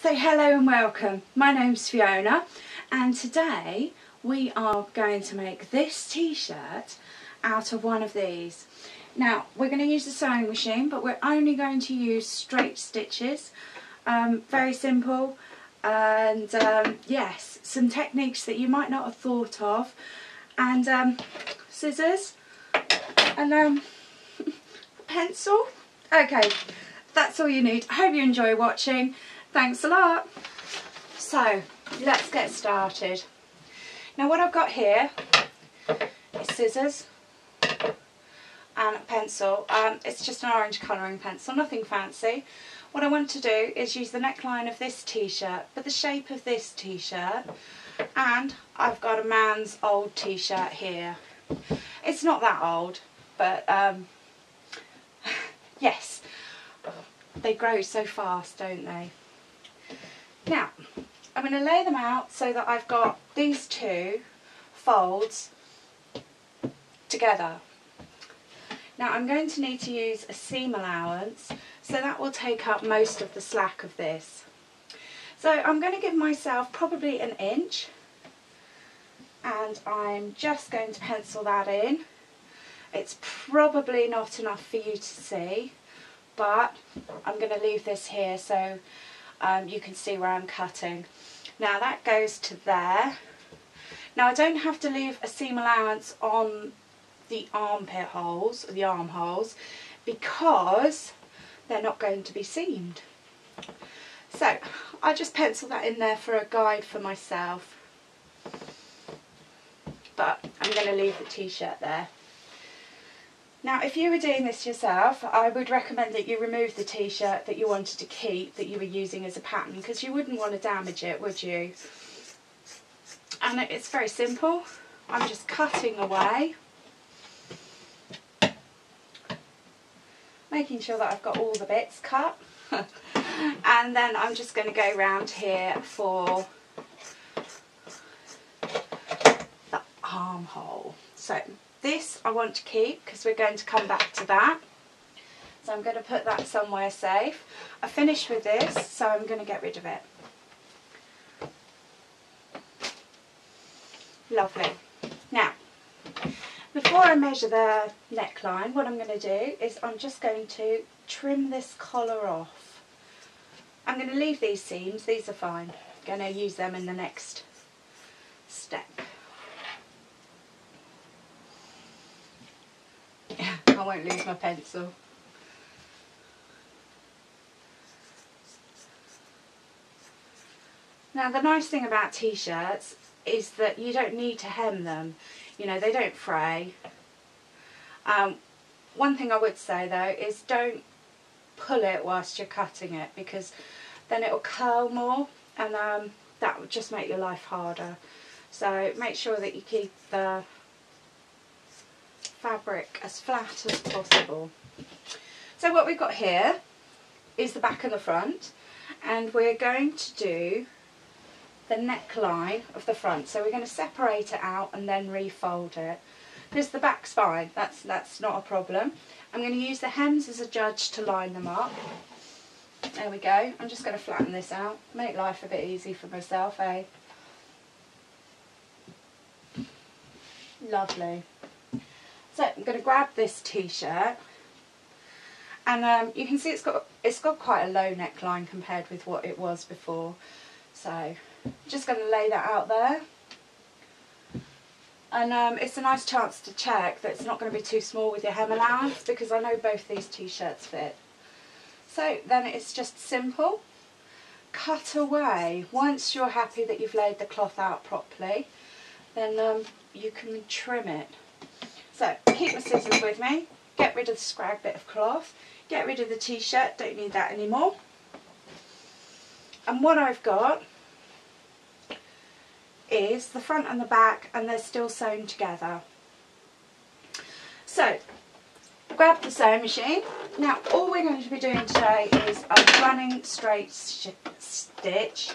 So hello and welcome, my name's Fiona and today we are going to make this t-shirt out of one of these. Now we're going to use the sewing machine, but we're only going to use straight stitches, very simple, and yes, some techniques that you might not have thought of, and scissors and a pencil. Okay, that's all you need. I hope you enjoy watching. Thanks a lot. So let's get started. Now what I've got here is scissors and a pencil. It's just an orange colouring pencil, nothing fancy. What I want to do is use the neckline of this t-shirt, but the shape of this t-shirt, and I've got a man's old t-shirt here. It's not that old, but yes, they grow so fast, don't they? Now, I'm going to lay them out so that I've got these two folds together. Now I'm going to need to use a seam allowance, so that will take up most of the slack of this. So I'm going to give myself probably an inch, and I'm just going to pencil that in. It's probably not enough for you to see, but I'm going to leave this here so you can see where I'm cutting. Now that goes to there. Now I don't have to leave a seam allowance on the armpit holes, or the armholes, because they're not going to be seamed. So I just pencil that in there for a guide for myself. But I'm going to leave the t-shirt there. Now if you were doing this yourself, I would recommend that you remove the t-shirt that you wanted to keep, that you were using as a pattern, because you wouldn't want to damage it, would you? And it's very simple. I'm just cutting away, making sure that I've got all the bits cut. And then I'm just going to go round here for the armhole. So this I want to keep because we're going to come back to that. So I'm going to put that somewhere safe. I finished with this, so I'm going to get rid of it. Lovely. Now, before I measure the neckline, what I'm going to do is I'm just going to trim this collar off. I'm going to leave these seams, these are fine. I'm going to use them in the next step. I won't lose my pencil. Now the nice thing about t-shirts is that you don't need to hem them. You know, they don't fray. One thing I would say though is don't pull it whilst you're cutting it, because then it'll curl more, and that would just make your life harder. So make sure that you keep the fabric as flat as possible. So what we've got here is the back and the front, and we're going to do the neckline of the front. So we're going to separate it out and then refold it, because the back's fine, that's not a problem. I'm going to use the hems as a judge to line them up. There we go. I'm just going to flatten this out, make life a bit easy for myself, eh? Lovely. So I'm going to grab this t-shirt, and you can see it's got quite a low neckline compared with what it was before. So I'm just going to lay that out there, and it's a nice chance to check that it's not going to be too small with your hem allowance, because I know both these t-shirts fit. So then it's just simple. Cut away. Once you're happy that you've laid the cloth out properly, then you can trim it. So keep my scissors with me, get rid of the scrag bit of cloth, get rid of the t-shirt, don't need that anymore. And what I've got is the front and the back, and they're still sewn together. So grab the sewing machine. Now all we're going to be doing today is a running straight stitch,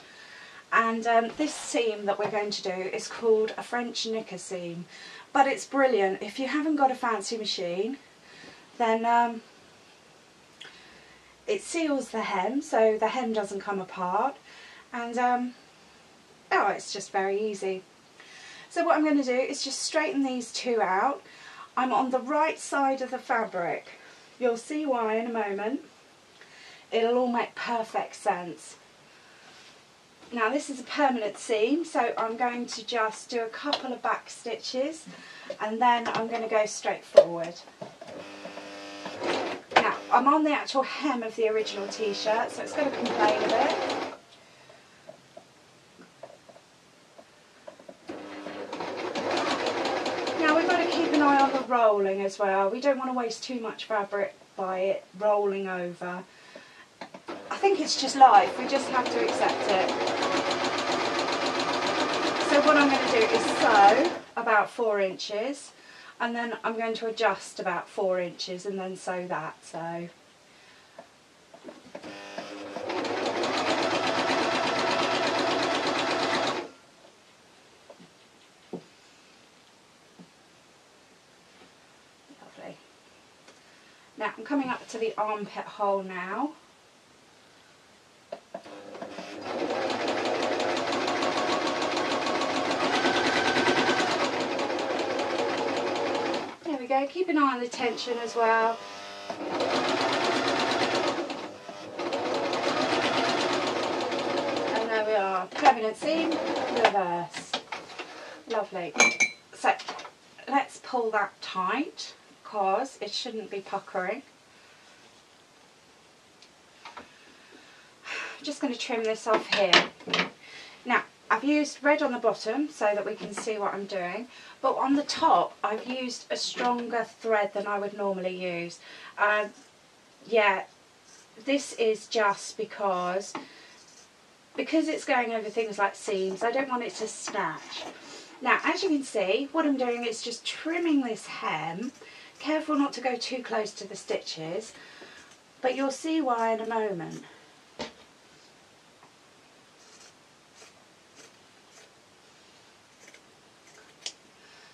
and this seam that we're going to do is called a French knicker seam. But it's brilliant. If you haven't got a fancy machine, then it seals the hem so the hem doesn't come apart, and oh, it's just very easy. So what I'm going to do is just straighten these two out. I'm on the right side of the fabric. You'll see why in a moment. It'll all make perfect sense. Now this is a permanent seam, so I'm going to just do a couple of back stitches and then I'm going to go straight forward. Now I'm on the actual hem of the original t-shirt, so it's going to complain a bit. Now we've got to keep an eye on the rolling as well. We don't want to waste too much fabric by it rolling over. I think it's just life, we just have to accept it. So what I'm going to do is sew about 4 inches, and then I'm going to adjust about 4 inches and then sew that. So lovely. Now I'm coming up to the armpit hole now. There we go, keep an eye on the tension as well. And there we are, permanent seam, reverse. Lovely. So let's pull that tight because it shouldn't be puckering. Just going to trim this off here. Now I've used red on the bottom so that we can see what I'm doing, but on the top I've used a stronger thread than I would normally use. Yeah, this is just because it's going over things like seams, I don't want it to snatch. Now as you can see, what I'm doing is just trimming this hem, careful not to go too close to the stitches, but you'll see why in a moment.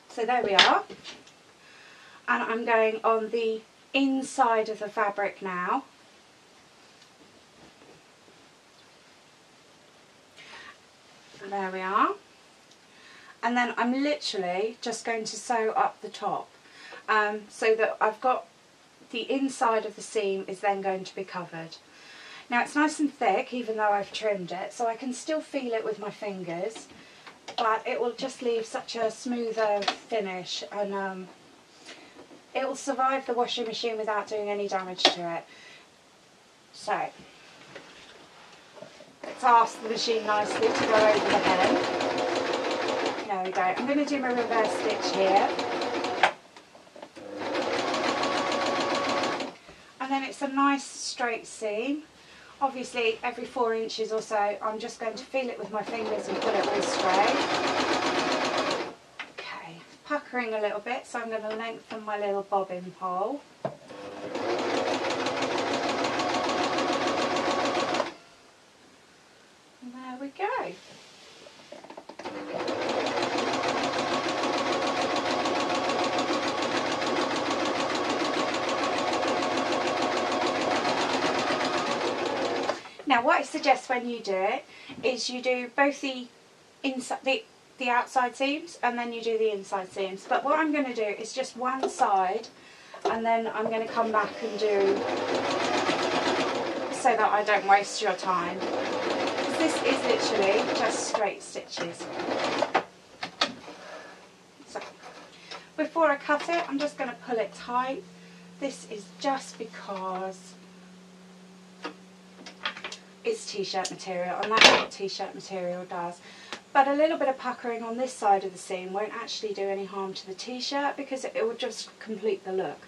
So there we are, and I'm going on the inside of the fabric now. There we are, and then I'm literally just going to sew up the top so that I've got the inside of the seam is then going to be covered. Now it's nice and thick even though I've trimmed it, so I can still feel it with my fingers, but it will just leave such a smoother finish, and it will survive the washing machine without doing any damage to it. So let's ask the machine nicely to go over the hem. There we go. I'm going to do my reverse stitch here, and then it's a nice straight seam. Obviously every 4 inches or so I'm just going to feel it with my fingers and pull it all straight. Okay, puckering a little bit, so I'm going to lengthen my little bobbin hole. And there we go. Now what I suggest when you do it is you do both the outside seams and then you do the inside seams. But what I'm going to do is just one side, and then I'm going to come back and do, so that I don't waste your time. Because this is literally just straight stitches. So before I cut it, I'm just going to pull it tight. This is just because it's t-shirt material, and that's what t-shirt material does. But a little bit of puckering on this side of the seam won't actually do any harm to the t-shirt because it will just complete the look.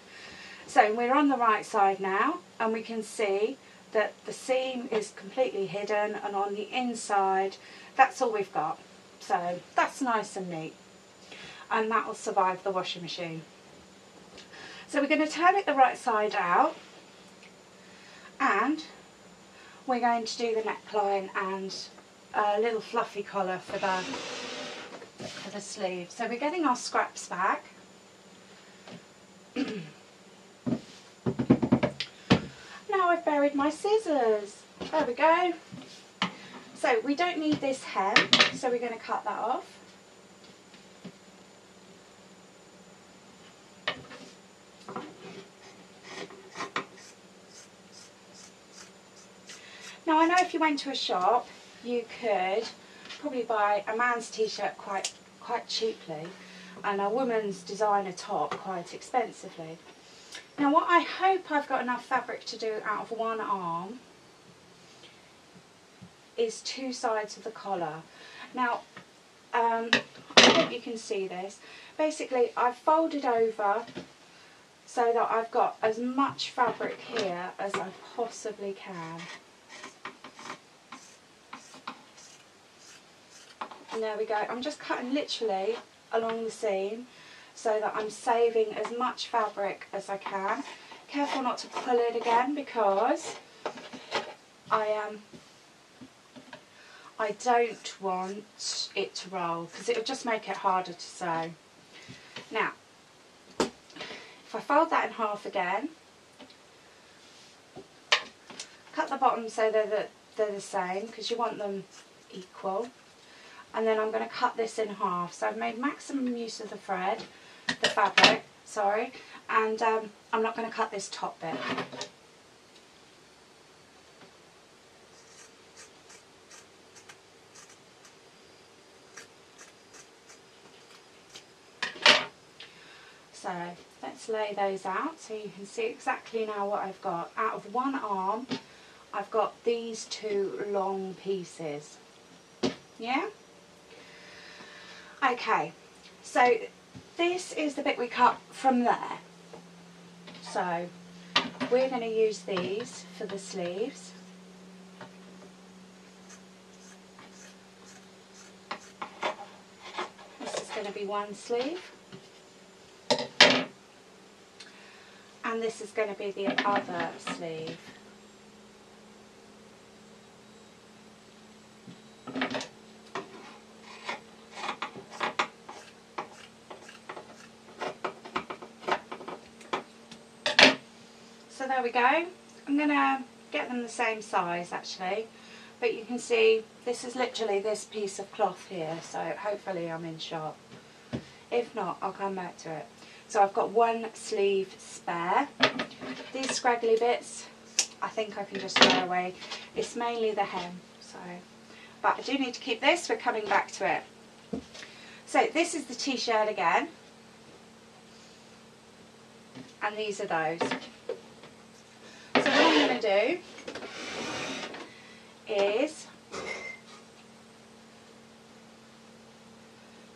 So we're on the right side now, and we can see that the seam is completely hidden, and on the inside that's all we've got. So that's nice and neat, and that will survive the washing machine. So we're going to turn it the right side out, and we're going to do the neckline and a little fluffy collar for the sleeve. So we're getting our scraps back. Now now I've buried my scissors. There we go. So we don't need this hem, so we're going to cut that off. Now I know if you went to a shop, you could probably buy a man's t-shirt quite cheaply and a woman's designer top quite expensively. Now what I hope I've got enough fabric to do out of one arm is two sides of the collar. Now I hope you can see this. Basically I've folded over so that I've got as much fabric here as I possibly can. And there we go. I'm just cutting literally along the seam so that I'm saving as much fabric as I can. Careful not to pull it again because I don't want it to roll because it will just make it harder to sew. Now, if I fold that in half again, cut the bottom so they're the same because you want them equal. And then I'm going to cut this in half. So I've made maximum use of the fabric, sorry, and I'm not going to cut this top bit. So let's lay those out so you can see exactly now what I've got. Out of one arm, I've got these two long pieces. Yeah? Okay, so this is the bit we cut from there. So we're going to use these for the sleeves. This is going to be one sleeve. And this is going to be the other sleeve. So there we go. I'm going to get them the same size actually, but you can see this is literally this piece of cloth here, so hopefully I'm in shot. If not, I'll come back to it. So I've got one sleeve spare. These scraggly bits I think I can just throw away. It's mainly the hem, so, but I do need to keep this. We're coming back to it. So this is the t-shirt again, and these are those. So what I'm going to do is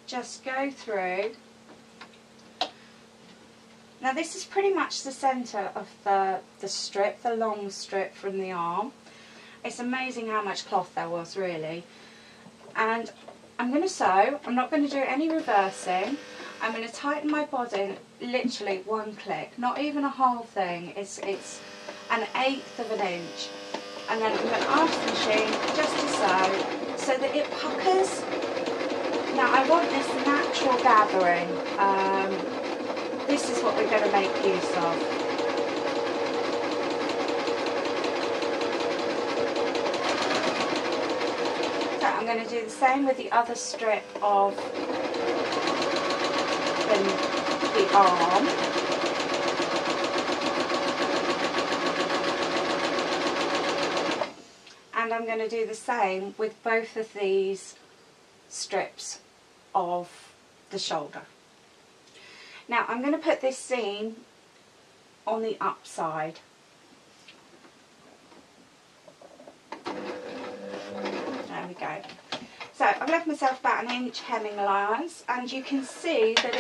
just go through. Now this is pretty much the centre of the strip, the long strip from the arm. It's amazing how much cloth there was really. And I'm going to sew. I'm not going to do any reversing. I'm going to tighten my bobbin literally one click, not even a whole thing. It's an 1/8 of an inch. And then I'm going to ask the machine just to sew so that it puckers. Now I want this natural gathering. This is what we're going to make use of. So I'm going to do the same with the other strip of the arm. And I'm going to do the same with both of these strips of the shoulder. Now I'm going to put this seam on the upside. There we go. So I've left myself about 1 inch hemming allowance, and you can see that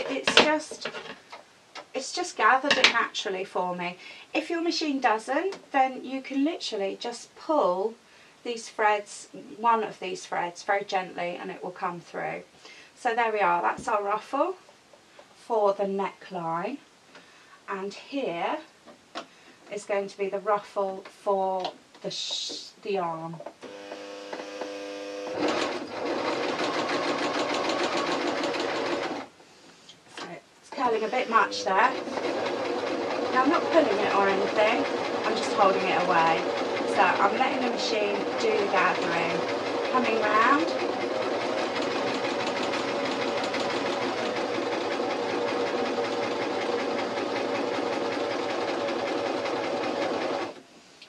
it's just gathered it naturally for me. If your machine doesn't, then you can literally just pull these threads, one of these threads, very gently, and it will come through. So there we are. That's our ruffle for the neckline, and here is going to be the ruffle for the arm. So it's curling a bit much there. Now I'm not pulling it or anything, I'm just holding it away. So I'm letting the machine do the gathering. Coming round.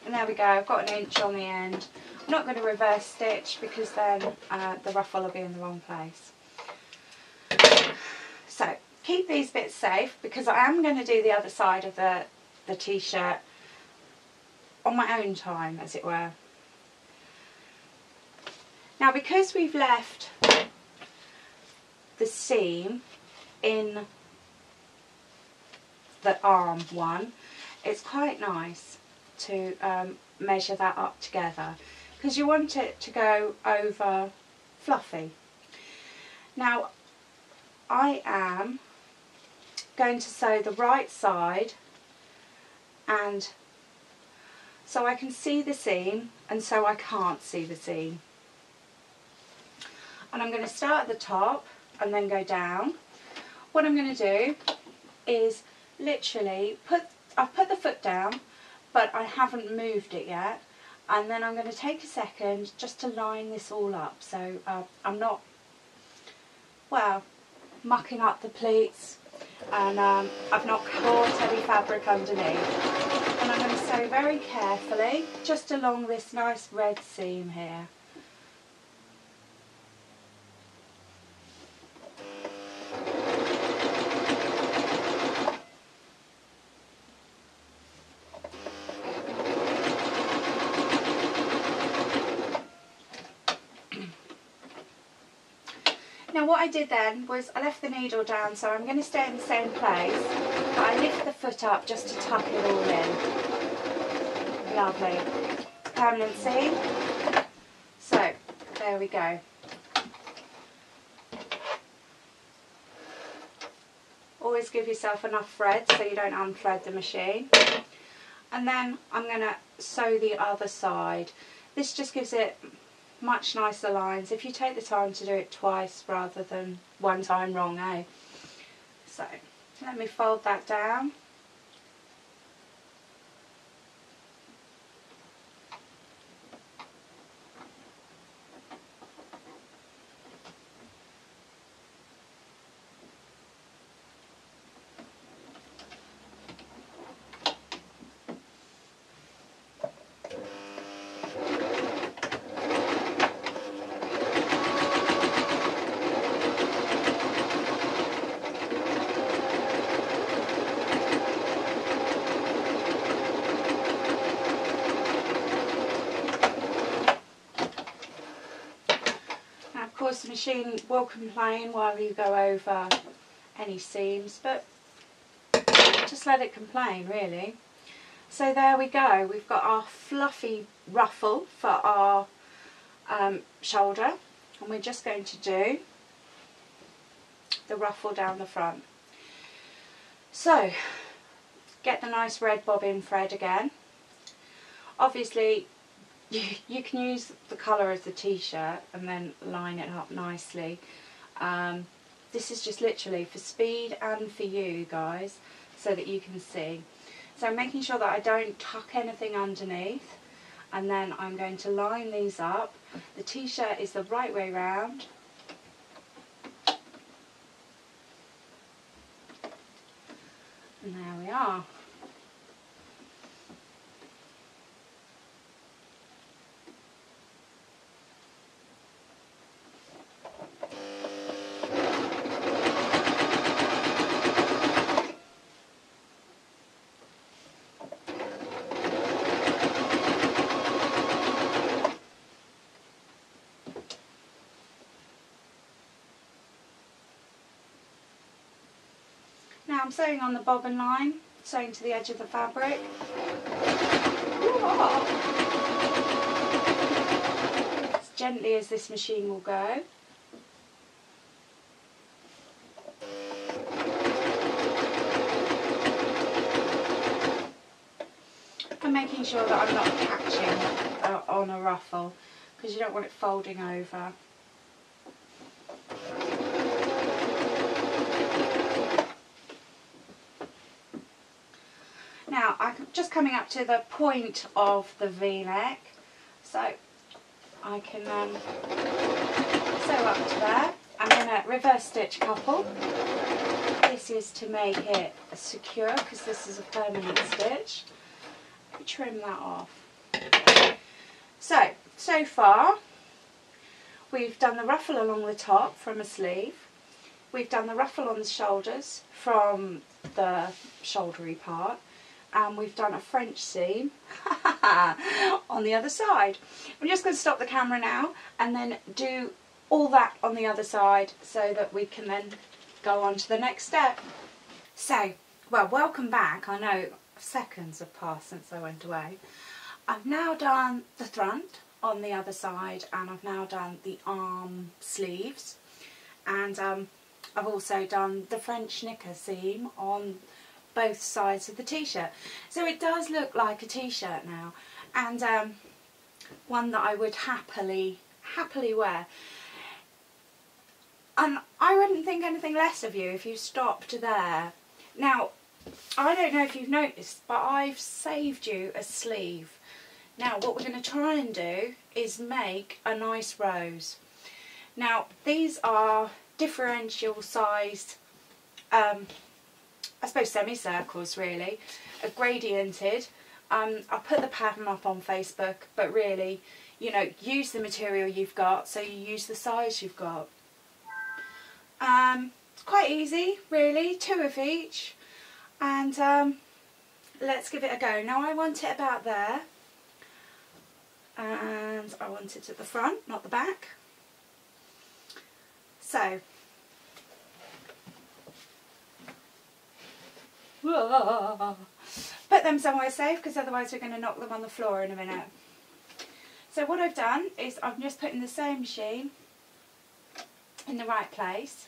And there we go, I've got an inch on the end. I'm not going to reverse stitch because then the ruffle will be in the wrong place. So keep these bits safe because I am going to do the other side of the t-shirt on my own time, as it were. Now because we've left the seam in the arm one, it's quite nice to measure that up together because you want it to go over fluffy. Now I am going to sew the right side, and so I can see the seam and so I can't see the seam. And I'm going to start at the top and then go down. What I'm going to do is literally I've put the foot down, but I haven't moved it yet, and then I'm going to take a second just to line this all up so I'm not, well, mucking up the pleats, and I've not caught any fabric underneath. And I'm going to sew very carefully just along this nice red seam here. Now what I did then was I left the needle down, so I'm going to stay in the same place, but I lift the foot up just to tuck it all in. Lovely. Permanent seam. So there we go. Always give yourself enough thread so you don't unthread the machine. And then I'm going to sew the other side. This just gives it much nicer lines if you take the time to do it twice rather than one time wrong, eh? So let me fold that down. Of course the machine will complain while you go over any seams, but just let it complain really. So there we go, we've got our fluffy ruffle for our shoulder, and we're just going to do the ruffle down the front. So get the nice red bobbin thread again. Obviously you can use the colour of the t-shirt and then line it up nicely. This is just literally for speed and for you guys, so that you can see. So I'm making sure that I don't tuck anything underneath, and then I'm going to line these up. The t-shirt is the right way round. And there we are. Now I'm sewing on the bobbin line, sewing to the edge of the fabric. As gently as this machine will go. And making sure that I'm not catching on a ruffle, because you don't want it folding over. just coming up to the point of the V-neck, so I can sew up to there. I'm going to reverse stitch couple. This is to make it secure because this is a permanent stitch. Trim that off. So far we've done the ruffle along the top from a sleeve. We've done the ruffle on the shoulders from the shouldery part, and we've done a French seam on the other side. I'm just going to stop the camera now and then do all that on the other side so that we can then go on to the next step. So, well, welcome back. I know seconds have passed since I went away. I've now done the front on the other side, and I've now done the arm sleeves, and I've also done the French knicker seam on both sides of the t-shirt. So it does look like a t-shirt now, and one that I would happily wear. And I wouldn't think anything less of you if you stopped there. Now, I don't know if you've noticed, but I've saved you a sleeve. Now, what we're going to try and do is make a nice rose. Now, these are differential sized, I suppose semicircles really, gradiented. I'll put the pattern up on Facebook, but really, you know, use the material you've got, so you use the size you've got. It's quite easy, really, 2 of each, and let's give it a go. Now I want it about there, and I want it at the front, not the back. So, put them somewhere safe, because otherwise we're going to knock them on the floor in a minute. So what I've done is I'm just putting the sewing machine in the right place.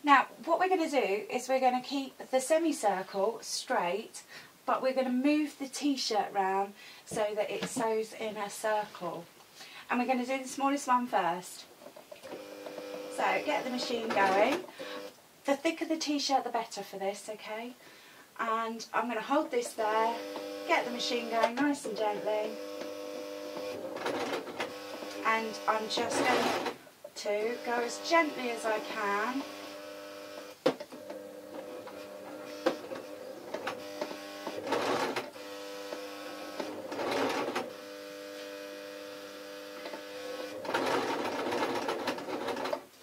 Now what we're going to do is we're going to keep the semicircle straight, but we're going to move the t-shirt round so that it sews in a circle, and we're going to do the smallest one first. So get the machine going. The thicker the t-shirt the better for this, okay? And I'm going to hold this there, get the machine going nice and gently, and I'm just going to go as gently as I can.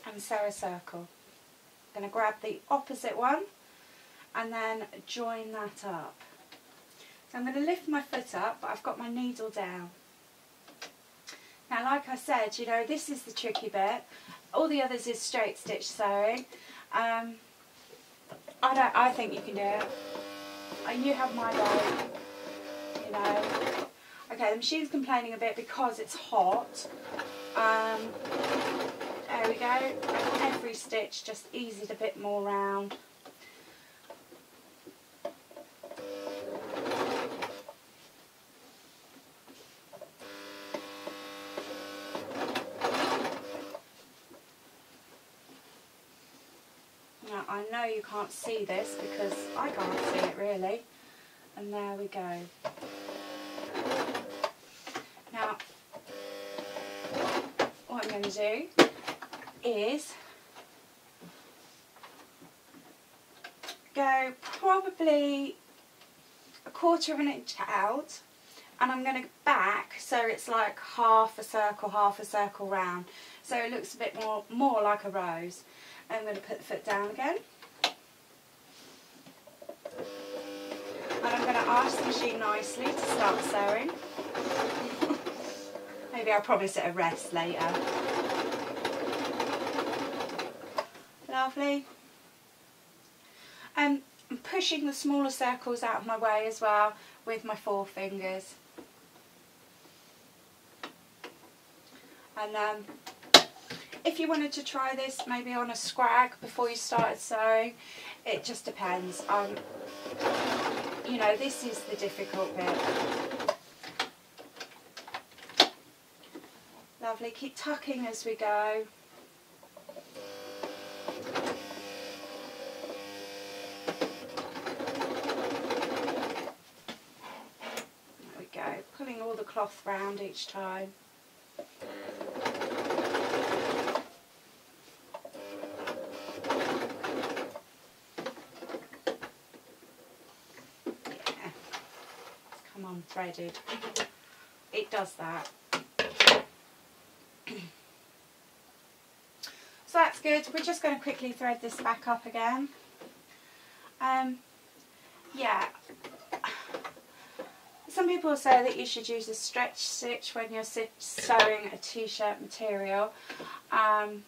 And sew a circle. I'm going to grab the opposite one and then join that up. So I'm going to lift my foot up, but I've got my needle down. Now, like I said, you know, this is the tricky bit. All the others is straight stitch sewing. I think you can do it. You have my vote, you know. Okay, the machine's complaining a bit because it's hot. There we go. And every stitch just ease it a bit more round. Now I know you can't see this because I can't see it really. And there we go. Now what I'm going to do is go probably 1/4 of an inch out, and I'm going to back so it's like half a circle round, so it looks a bit more like a rose. I'm going to put the foot down again, and I'm going to ask the machine nicely to start sewing. Maybe I'll promise it a rest later. Lovely. I'm pushing the smaller circles out of my way as well with my 4 fingers. And if you wanted to try this maybe on a scrag before you started sewing, it just depends. You know, this is the difficult bit. Lovely. Keep tucking as we go. cloth round each time. Come on, threaded. It does that. So that's good. We're just going to quickly thread this back up again. Yeah. Some people say that you should use a stretch stitch when you're sewing a t-shirt material. I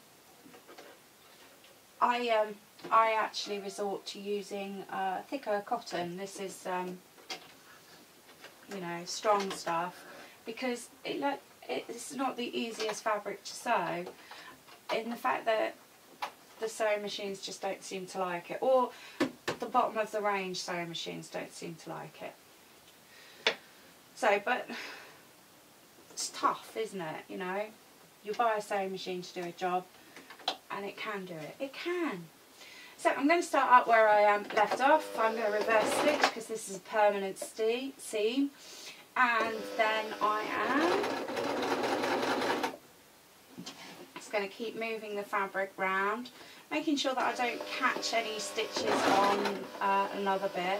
actually resort to using thicker cotton. This is you know, strong stuff, because it's not the easiest fabric to sew, in the fact that the sewing machines just don't seem to like it, or the bottom of the range sewing machines don't seem to like it. So, but it's tough, isn't it? You know, you buy a sewing machine to do a job, and it can do it. It can. So I'm going to start up where I left off. I'm going to reverse stitch because this is a permanent seam, and then I am just going to keep moving the fabric round, making sure that I don't catch any stitches on another bit.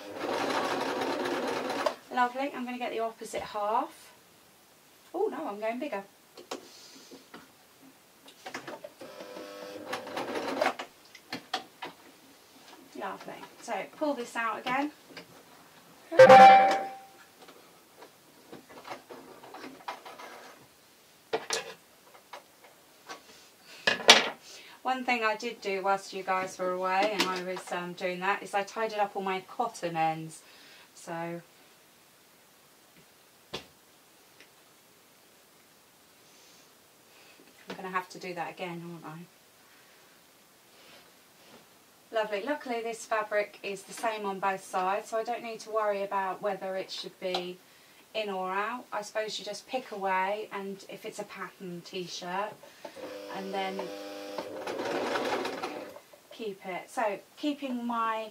Lovely. I'm going to get the opposite half. Oh no, I'm going bigger. Lovely. So pull this out again. One thing I did do whilst you guys were away and I was doing that is I tidied up all my cotton ends. So I'm going to have to do that again, aren't I? Lovely. Luckily this fabric is the same on both sides, so I don't need to worry about whether it should be in or out. I suppose you just pick away, and if it's a pattern t-shirt, and then keep it. So keeping my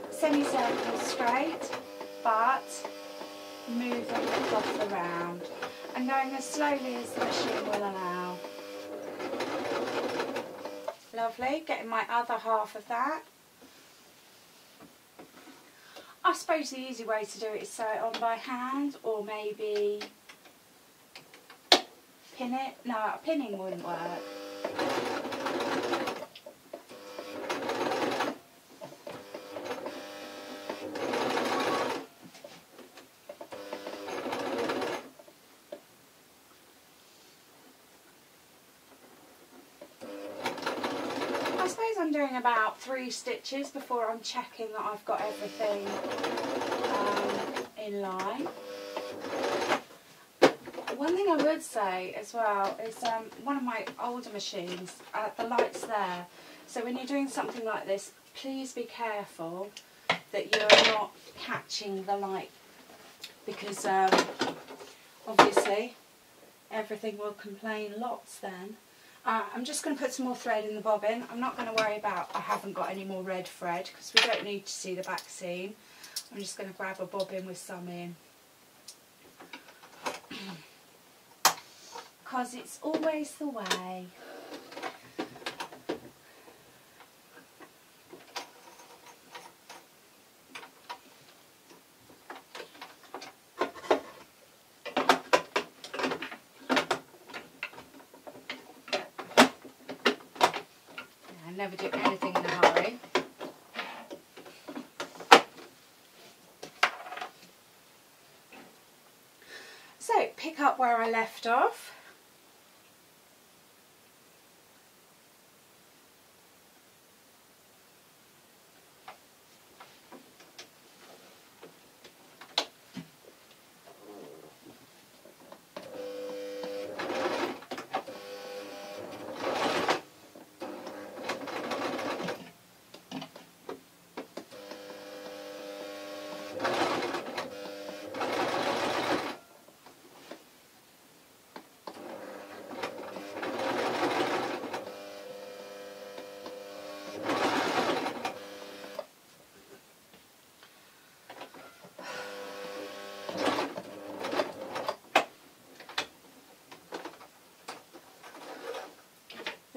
semicircle straight, but moving the cloth around and going as slowly as the machine will allow. Lovely, getting my other half of that. I suppose the easy way to do it is sew it on by hand, or maybe pin it. No, pinning wouldn't work. I'm doing about 3 stitches before I'm checking that I've got everything in line. One thing I would say as well is one of my older machines, the light's there, so when you're doing something like this, please be careful that you're not catching the light, because obviously everything will complain lots then. I'm just going to put some more thread in the bobbin. I'm not going to worry about I haven't got any more red thread, because we don't need to see the back seam. I'm just going to grab a bobbin with some in, because it's always the way. Never do anything in a hurry. So pick up where I left off.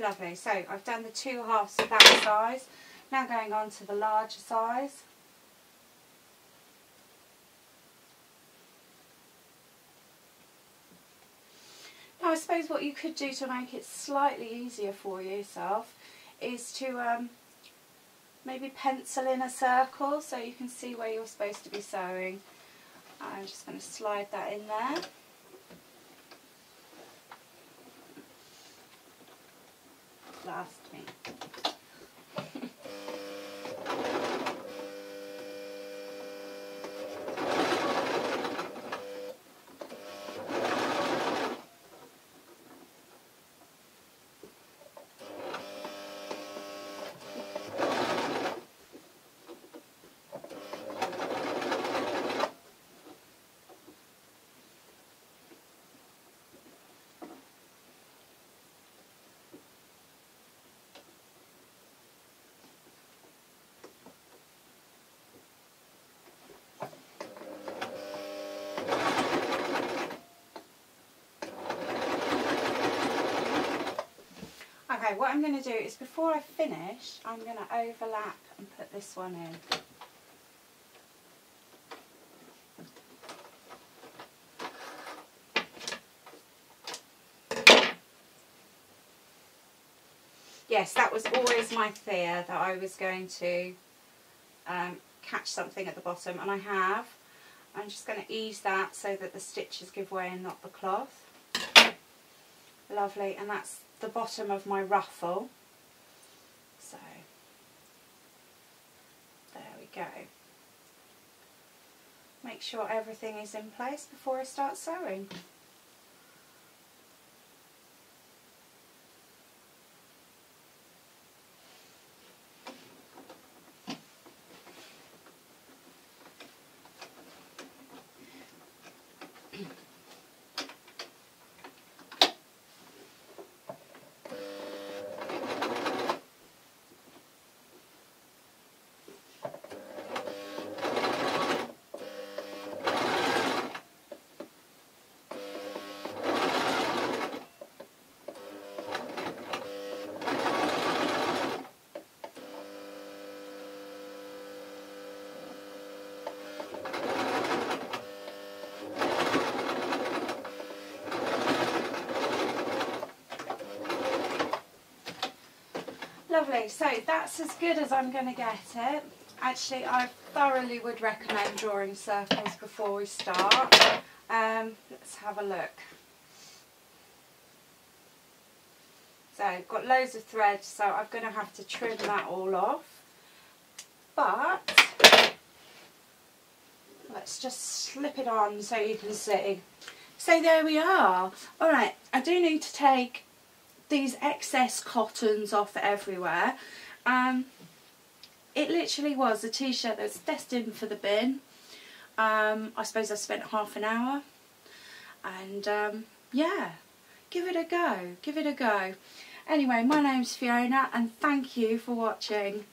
Lovely. So I've done the 2 halves of that size. Now going on to the larger size. Now I suppose what you could do to make it slightly easier for yourself is to maybe pencil in a circle so you can see where you're supposed to be sewing. I'm just going to slide that in there. Last me. Okay, what I'm going to do is before I finish, I'm going to overlap and put this one in. Yes, that was always my fear, that I was going to catch something at the bottom, and I have. I'm just going to ease that so that the stitches give way and not the cloth. Lovely, and that's the bottom of my ruffle. So there we go. Make sure everything is in place before I start sewing. Lovely, so that's as good as I'm going to get it. Actually, I thoroughly would recommend drawing circles before we start. Let's have a look. So I've got loads of thread, so I'm going to have to trim that all off. But let's just slip it on so you can see. So there we are. Alright, I do need to take these excess cottons off everywhere. It literally was a t-shirt that's destined for the bin. I suppose I spent half an hour, and yeah, give it a go, give it a go. Anyway, my name's Fiona, and thank you for watching.